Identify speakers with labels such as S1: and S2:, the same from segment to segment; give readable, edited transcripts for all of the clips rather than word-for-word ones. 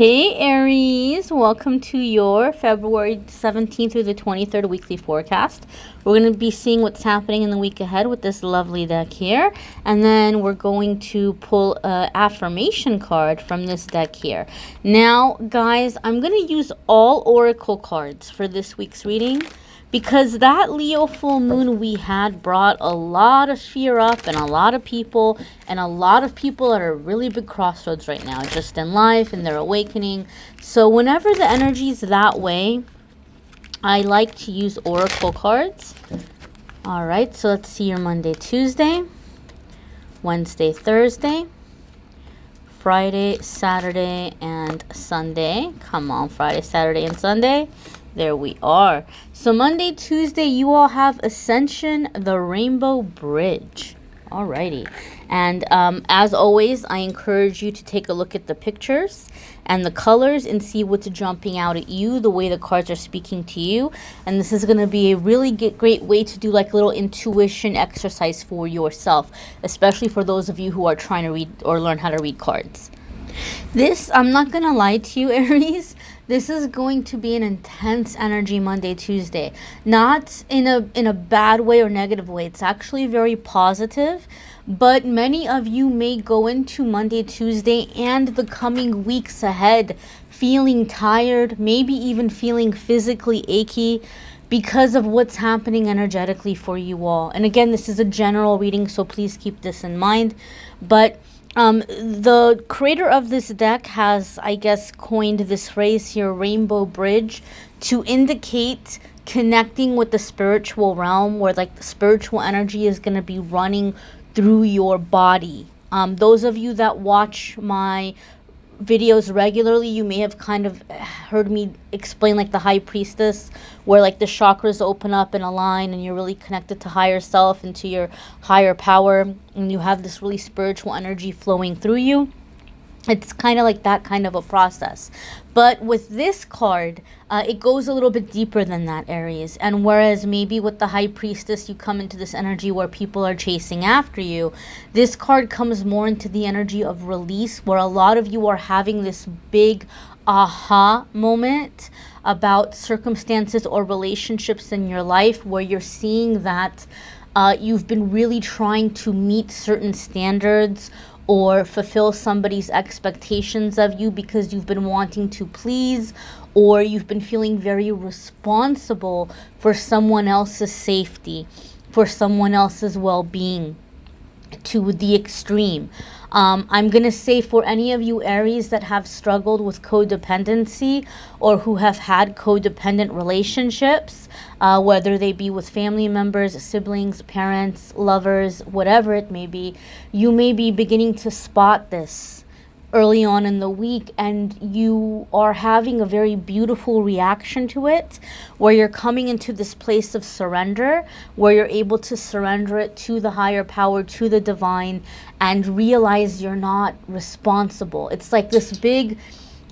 S1: Hey Aries, welcome to your February 17th through the 23rd weekly forecast. We're going to be seeing what's happening in the week ahead with this lovely deck here. And then we're going to pull an affirmation card from this deck here. Now, guys, I'm going to use all oracle cards for this week's reading, because that Leo full moon we had brought a lot of fear up and a lot of people at a really big crossroads right now, just in life and their awakening. So whenever the energy is that way, I like to use oracle cards. All right, so let's see your Monday, Tuesday, Wednesday, Thursday, Friday, Saturday, and Sunday. Come on, Friday, Saturday, and Sunday. There we are. So Monday, Tuesday, you all have Ascension, the Rainbow Bridge. Alrighty. And as always, I encourage you to take a look at the pictures and the colors and see what's jumping out at you, the way the cards are speaking to you. And this is going to be a really great way to do like a little intuition exercise for yourself, especially for those of you who are trying to read or learn how to read cards. This, I'm not going to lie to you, Aries, this is going to be an intense energy Monday, Tuesday. Not in a bad way or negative way. It's actually very positive. But many of you may go into Monday, Tuesday, and the coming weeks ahead feeling tired, maybe even feeling physically achy because of what's happening energetically for you all. And again, this is a general reading, so please keep this in mind. But the creator of this deck has, I guess, coined this phrase here, Rainbow Bridge, to indicate connecting with the spiritual realm, where like the spiritual energy is going to be running through your body. Those of you that watch my videos regularly, you may have kind of heard me explain like the High Priestess, where like the chakras open up and align and you're really connected to higher self and to your higher power, and you have this really spiritual energy flowing through you. It's kind of like that kind of a process. But with this card, it goes a little bit deeper than that, Aries. And whereas maybe with the High Priestess, you come into this energy where people are chasing after you, this card comes more into the energy of release, where a lot of you are having this big aha moment about circumstances or relationships in your life, where you're seeing that you've been really trying to meet certain standards or fulfill somebody's expectations of you because you've been wanting to please, or you've been feeling very responsible for someone else's safety, for someone else's well-being to the extreme. I'm going to say for any of you Aries that have struggled with codependency or who have had codependent relationships, whether they be with family members, siblings, parents, lovers, whatever it may be, you may be beginning to spot this early on in the week, and you are having a very beautiful reaction to it, where you're coming into this place of surrender, where you're able to surrender it to the higher power, to the divine, and realize you're not responsible. It's like this big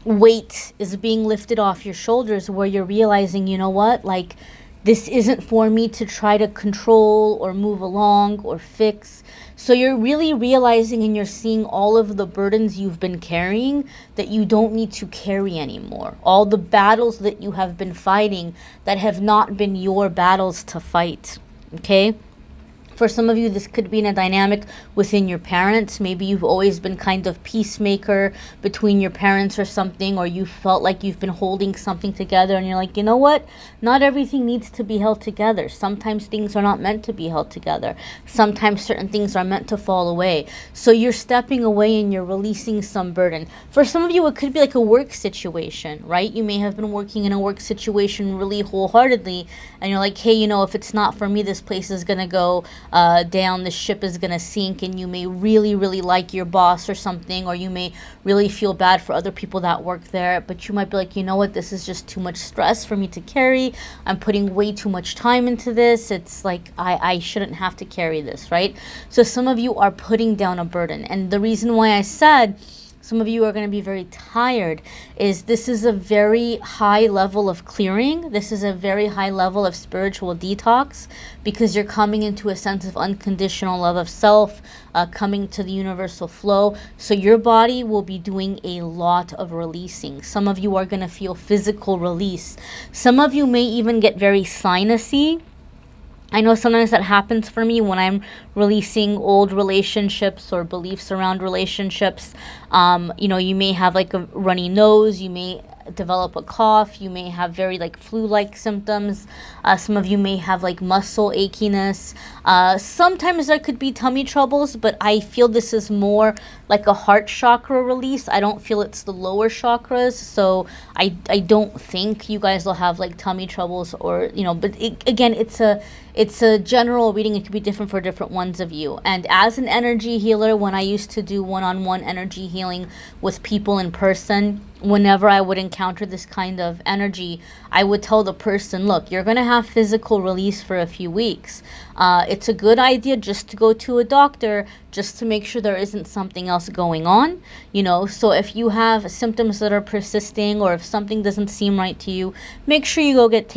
S1: weight is being lifted off your shoulders, where you're realizing, you know what, like, this isn't for me to try to control or move along or fix. So you're really realizing and you're seeing all of the burdens you've been carrying that you don't need to carry anymore. All the battles that you have been fighting that have not been your battles to fight. Okay? For some of you, this could be in a dynamic within your parents. Maybe you've always been kind of peacemaker between your parents or something, or you felt like you've been holding something together and you're like, you know what? Not everything needs to be held together. Sometimes things are not meant to be held together. Sometimes certain things are meant to fall away. So you're stepping away and you're releasing some burden. For some of you, it could be like a work situation, right? You may have been working in a work situation really wholeheartedly, and you're like, hey, you know, if it's not for me, this place is going to go down, the ship is going to sink, and you may really, really like your boss or something, or you may really feel bad for other people that work there, but you might be like, you know what, this is just too much stress for me to carry. I'm putting way too much time into this. It's like, I shouldn't have to carry this, right? So some of you are putting down a burden. And the reason why I said some of you are going to be very tired, is this is a very high level of clearing. This is a very high level of spiritual detox, because you're coming into a sense of unconditional love of self, coming to the universal flow. So your body will be doing a lot of releasing. Some of you are going to feel physical release. Some of you may even get very sinusy. I know sometimes that happens for me when I'm releasing old relationships or beliefs around relationships. You know, you may have like a runny nose, you may develop a cough, you may have very like flu-like symptoms. Some of you may have like muscle achiness. Sometimes there could be tummy troubles, but I feel this is more like a heart chakra release. I don't feel it's the lower chakras, so I don't think you guys will have like tummy troubles, or you know, but again, it's a general reading. It could be different for different ones of you. And as an energy healer, when I used to do one-on-one energy healing with people in person, whenever I would encounter this kind of energy, I would tell the person, look, you're going to have physical release for a few weeks. It's a good idea just to go to a doctor, just to make sure there isn't something else going on, you know. So if you have symptoms that are persisting, or if something doesn't seem right to you, make sure you go get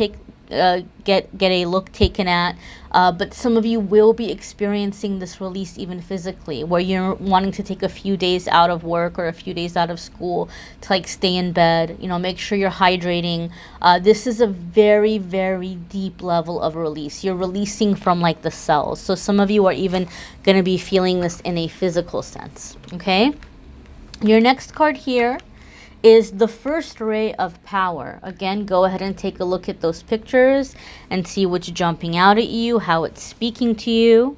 S1: a look taken at. But some of you will be experiencing this release even physically, where you're wanting to take a few days out of work or a few days out of school to like stay in bed, you know, make sure you're hydrating. This is a very, very deep level of release. You're releasing from like the cells. So some of you are even going to be feeling this in a physical sense. Okay. Your next card here is the first ray of power. Again, go ahead and take a look at those pictures and see what's jumping out at you, how it's speaking to you.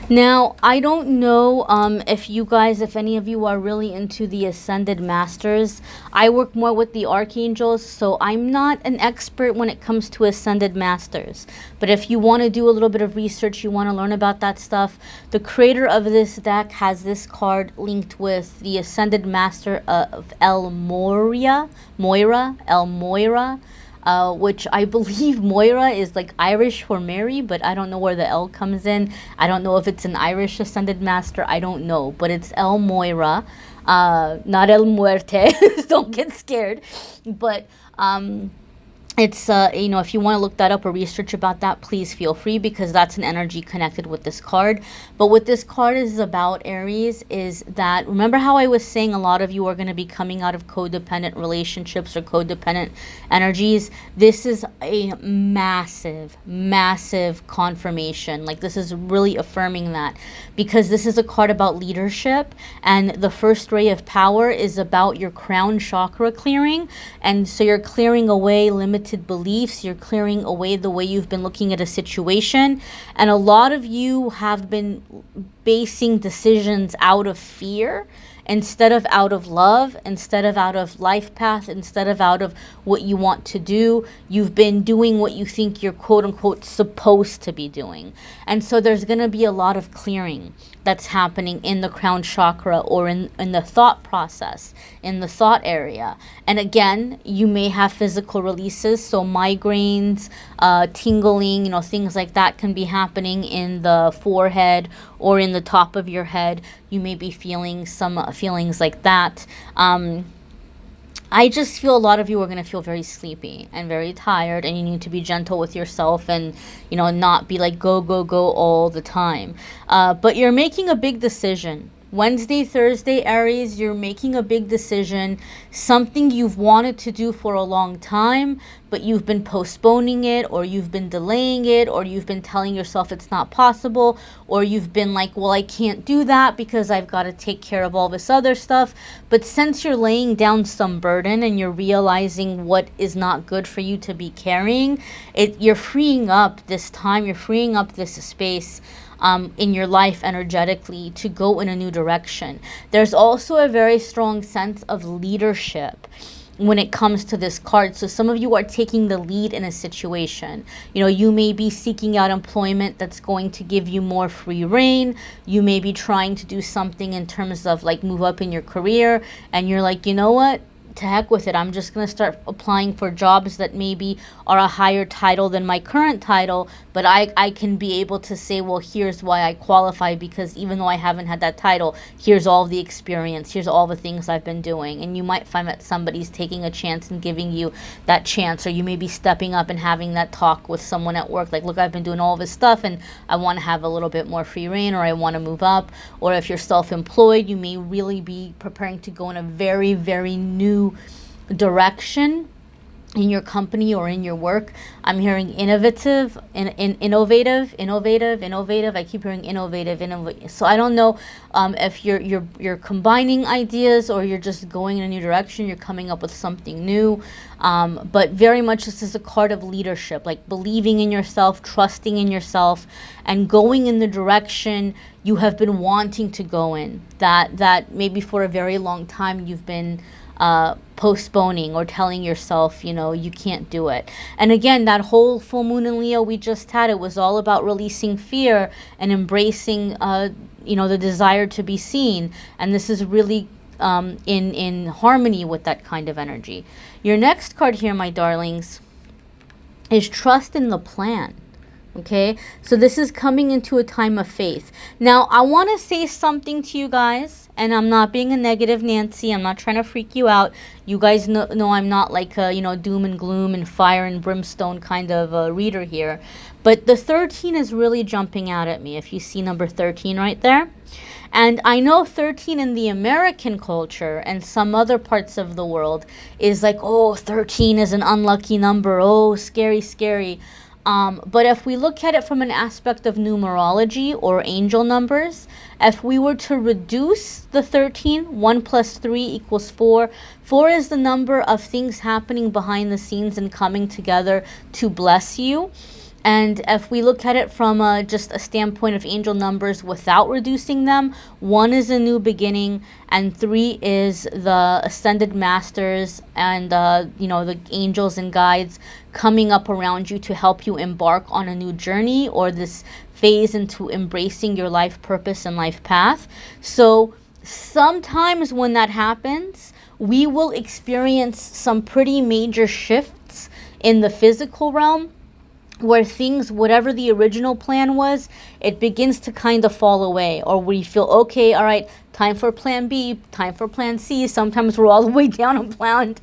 S1: Now, I don't know if you guys, if any of you are really into the Ascended Masters. I work more with the Archangels, so I'm not an expert when it comes to Ascended Masters. But if you want to do a little bit of research, you want to learn about that stuff, the creator of this deck has this card linked with the Ascended Master of El Moira, which I believe Moira is like Irish for Mary, but I don't know where the L comes in. I don't know if it's an Irish Ascended Master. I don't know, but it's El Moira, not El Muerte. Don't get scared. But it's, you know, if you want to look that up or research about that, please feel free, because that's an energy connected with this card. But what this card is about, Aries, is that, remember how I was saying a lot of you are going to be coming out of codependent relationships or codependent energies? This is a massive, massive confirmation. Like, this is really affirming that, because this is a card about leadership, and the first ray of power is about your crown chakra clearing. And so you're clearing away limited beliefs, you're clearing away the way you've been looking at a situation, and a lot of you have been basing decisions out of fear instead of out of love, instead of out of life path, instead of out of what you want to do. You've been doing what you think you're quote unquote supposed to be doing. And so there's going to be a lot of clearing that's happening in the crown chakra, or in the thought process, in the thought area. And again, you may have physical releases, so migraines, tingling, you know, things like that can be happening in the forehead or in the top of your head. You may be feeling some feelings like that. I just feel a lot of you are going to feel very sleepy and very tired, and you need to be gentle with yourself and, you know, not be like go, go, go all the time. But you're making a big decision. Wednesday, Thursday, Aries, you're making a big decision, something you've wanted to do for a long time, but you've been postponing it, or you've been delaying it, or you've been telling yourself it's not possible, or you've been like, well, I can't do that because I've got to take care of all this other stuff. But since you're laying down some burden and you're realizing what is not good for you to be carrying, you're freeing up this time, you're freeing up this space in your life energetically to go in a new direction. There's also a very strong sense of leadership when it comes to this card. So some of you are taking the lead in a situation. You know, you may be seeking out employment that's going to give you more free reign. You may be trying to do something in terms of like move up in your career, and you're like, you know what? to heck with it. I'm just going to start applying for jobs that maybe are a higher title than my current title, but I can be able to say, well, here's why I qualify, because even though I haven't had that title, here's all the experience, here's all the things I've been doing. And you might find that somebody's taking a chance and giving you that chance, or you may be stepping up and having that talk with someone at work, like, look, I've been doing all this stuff and I want to have a little bit more free reign, or I want to move up. Or if you're self-employed, you may really be preparing to go in a very, very new direction in your company or in your work. I'm hearing innovative, innovative. I keep hearing innovative. So I don't know if you're combining ideas, or you're just going in a new direction. You're coming up with something new. But very much this is a card of leadership, like believing in yourself, trusting in yourself, and going in the direction you have been wanting to go in. That maybe for a very long time you've been postponing, or telling yourself, you can't do it. And again, that whole full moon in Leo we just had, it was all about releasing fear and embracing, the desire to be seen. And this is really in harmony with that kind of energy. Your next card here, my darlings, is trust in the plan. Okay, so this is coming into a time of faith. Now, I want to say something to you guys, and I'm not being a negative Nancy. I'm not trying to freak you out. You guys know I'm not like a, doom and gloom and fire and brimstone kind of reader here. But the 13 is really jumping out at me, if you see number 13 right there. And I know 13 in the American culture and some other parts of the world is like, oh, 13 is an unlucky number. Oh, scary, scary. But if we look at it from an aspect of numerology or angel numbers, if we were to reduce the 13, 1 plus 3 equals 4. 4 is the number of things happening behind the scenes and coming together to bless you. And if we look at it from just a standpoint of angel numbers without reducing them, 1 is a new beginning, and 3 is the ascended masters and the angels and guides coming up around you to help you embark on a new journey, or this phase into embracing your life purpose and life path. So sometimes when that happens, we will experience some pretty major shifts in the physical realm, where things, whatever the original plan was, it begins to kind of fall away, or we feel, okay, all right, time for plan B, time for plan C. Sometimes we're all the way down on plan,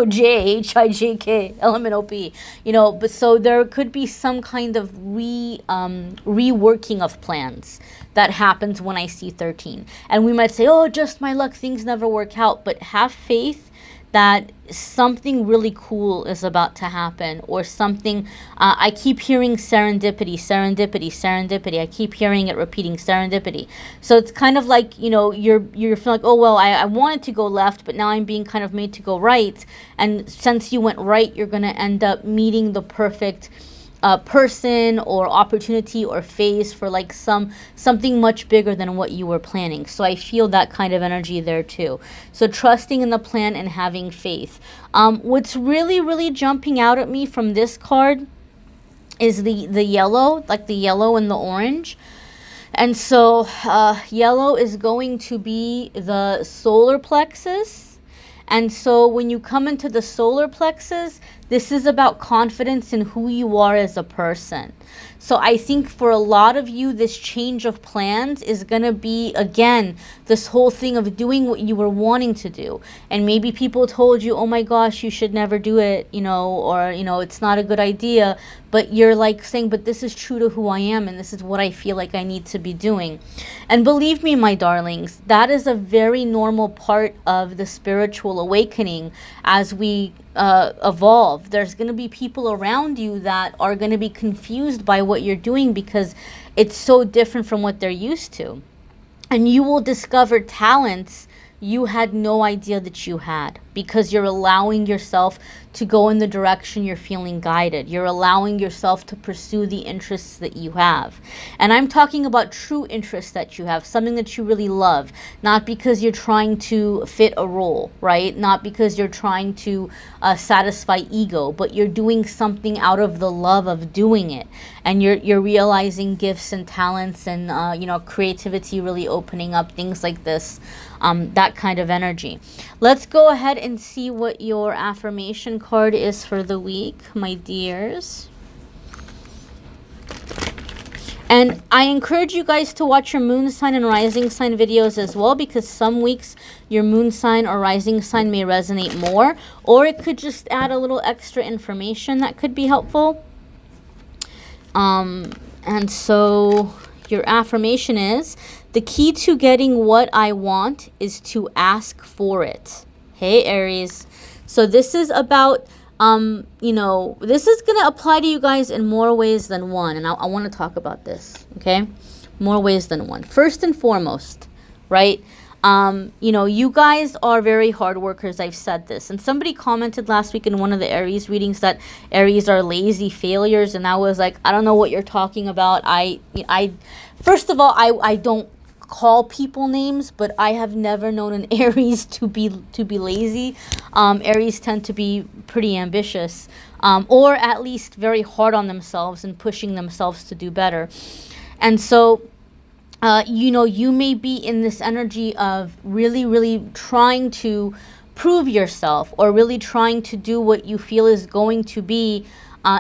S1: J, H, I, J, K, L, M, N, O, P, but so there could be some kind of reworking of plans that happens when I see 13. And we might say, oh, just my luck, things never work out, but have faith that something really cool is about to happen, or something. I keep hearing serendipity. I keep hearing it repeating, serendipity. So it's kind of like, you're feeling like, oh, well, I wanted to go left, but now I'm being kind of made to go right. And since you went right, you're going to end up meeting the perfect person or opportunity or phase for like something much bigger than what you were planning. So I feel that kind of energy there too. So trusting in the plan and having faith. What's really, really jumping out at me from this card is the yellow, like the yellow and the orange. And so yellow is going to be the solar plexus. And so when you come into the solar plexus, this is about confidence in who you are as a person. So I think for a lot of you, this change of plans is going to be, again, this whole thing of doing what you were wanting to do. And maybe people told you, oh my gosh, you should never do it, or, it's not a good idea. But you're like saying, but this is true to who I am, and this is what I feel like I need to be doing. And believe me, my darlings, that is a very normal part of the spiritual awakening as we evolve. There's going to be people around you that are going to be confused by what you're doing because it's so different from what they're used to. And you will discover talents you had no idea that you had, because you're allowing yourself to go in the direction you're feeling guided. You're allowing yourself to pursue the interests that you have. And I'm talking about true interests that you have, something that you really love, not because you're trying to fit a role, right? Not because you're trying to satisfy ego, but you're doing something out of the love of doing it. And you're realizing gifts and talents and creativity really opening up, things like this. that kind of energy. Let's go ahead and see what your affirmation card is for the week, my dears. And I encourage you guys to watch your moon sign and rising sign videos as well, because some weeks your moon sign or rising sign may resonate more, or it could just add a little extra information that could be helpful. And so your affirmation is, the key to getting what I want is to ask for it. Hey, Aries. So this is about, you know, this is going to apply to you guys in more ways than one. And I want to talk about this, okay? More ways than one. First and foremost, right? You know, you guys are very hard workers. I've said this. And somebody commented last week in one of the Aries readings that Aries are lazy failures. And I was like, I don't know what you're talking about. First of all, I don't call people names, but I have never known an Aries to be lazy. Aries tend to be pretty ambitious, or at least very hard on themselves and pushing themselves to do better. And so, you know, you may be in this energy of really, really trying to prove yourself, or really trying to do what you feel is going to be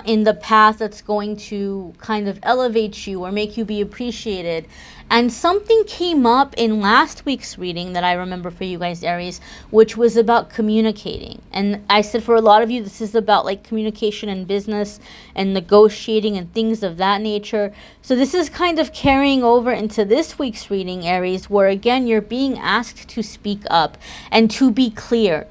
S1: in the path that's going to kind of elevate you or make you be appreciated. And something came up in last week's reading that I remember for you guys, Aries, which was about communicating. And I said for a lot of you, this is about like communication and business and negotiating and things of that nature. So this is kind of carrying over into this week's reading, Aries, where again, you're being asked to speak up and to be clear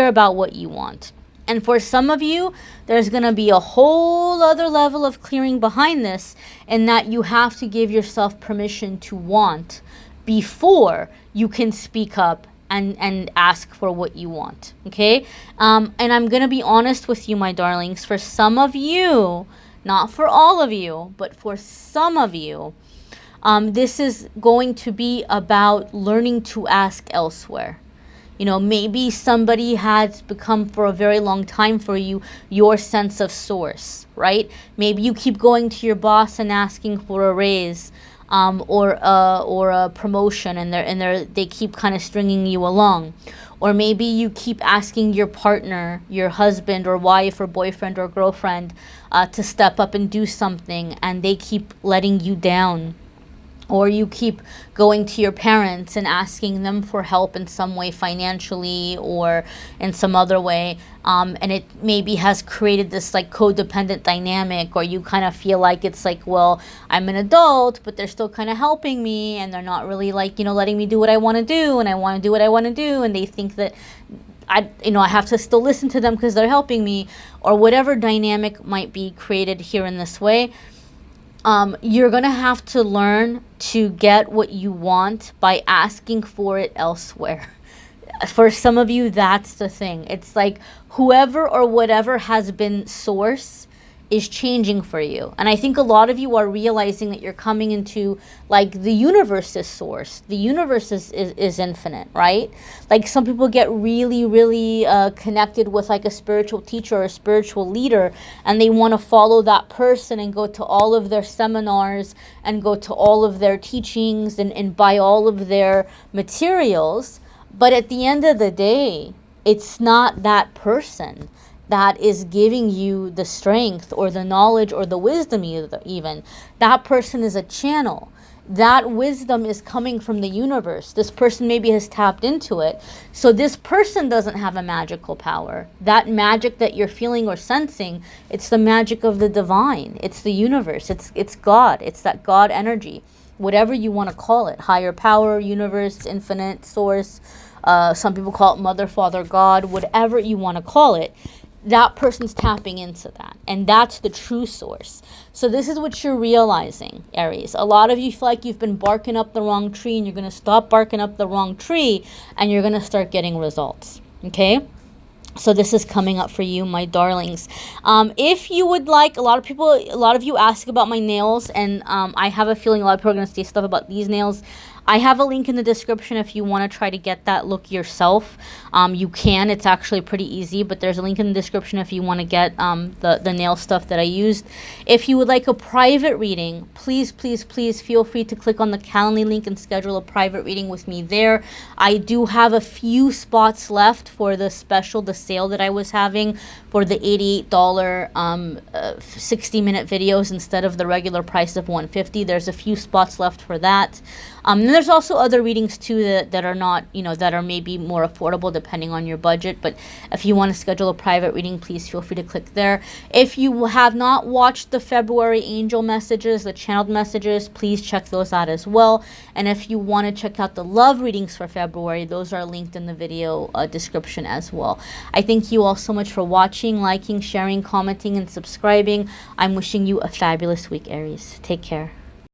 S1: about what you want. And for some of you, there's going to be a whole other level of clearing behind this, in that you have to give yourself permission to want before you can speak up and ask for what you want, okay? And I'm going to be honest with you, my darlings. For some of you, not for all of you, but for some of you, this is going to be about learning to ask elsewhere. You know, maybe somebody has become for a very long time for you your sense of source, right? Maybe you keep going to your boss and asking for a raise, or a promotion, and they keep kind of stringing you along. Or maybe you keep asking your partner, your husband or wife or boyfriend or girlfriend, to step up and do something, and they keep letting you down. Or you keep going to your parents and asking them for help in some way, financially or in some other way. And it maybe has created this like codependent dynamic, or you kind of feel like it's like, well, I'm an adult, but they're still kind of helping me, and they're not really like, you know, letting me do what I want to do, and I want to do what I want to do. And they think that I have to still listen to them because they're helping me, or whatever dynamic might be created here in this way. You're going to have to learn to get what you want by asking for it elsewhere. For some of you, that's the thing. It's like whoever or whatever has been source is changing for you. And I think a lot of you are realizing that you're coming into like the universe's source. The universe is infinite, right? Like some people get really, really connected with like a spiritual teacher or a spiritual leader, and they want to follow that person and go to all of their seminars and go to all of their teachings and buy all of their materials. But at the end of the day, it's not that person that is giving you the strength or the knowledge or the wisdom even. That person is a channel. That wisdom is coming from the universe. This person maybe has tapped into it. So this person doesn't have a magical power. That magic that you're feeling or sensing, it's the magic of the divine. It's the universe. It's God. It's that God energy. Whatever you want to call it. Higher power, universe, infinite, source. Some people call it Mother, Father, God. Whatever you want to call it. That person's tapping into that, and that's the true source. So this is what you're realizing, Aries. A lot of you feel like you've been barking up the wrong tree, and you're going to stop barking up the wrong tree, and you're going to start getting results, okay? So this is coming up for you, my darlings. If you would like, a lot of you ask about my nails, and I have a feeling a lot of people are going to say stuff about these nails. I have a link in the description if you want to try to get that look yourself. You can. It's actually pretty easy, but there's a link in the description if you want to get the nail stuff that I used. If you would like a private reading, please, please, please feel free to click on the Calendly link and schedule a private reading with me there. I do have a few spots left for the special, the sale that I was having for the $88 60-minute videos instead of the regular price of $150. There's a few spots left for that. And there's also other readings too that are not, that are maybe more affordable depending on your budget. But if you want to schedule a private reading, please feel free to click there. If you have not watched the February angel messages, the channeled messages, please check those out as well. And if you want to check out the love readings for February, those are linked in the video description as well. I thank you all so much for watching, liking, sharing, commenting, and subscribing. I'm wishing you a fabulous week, Aries. Take care.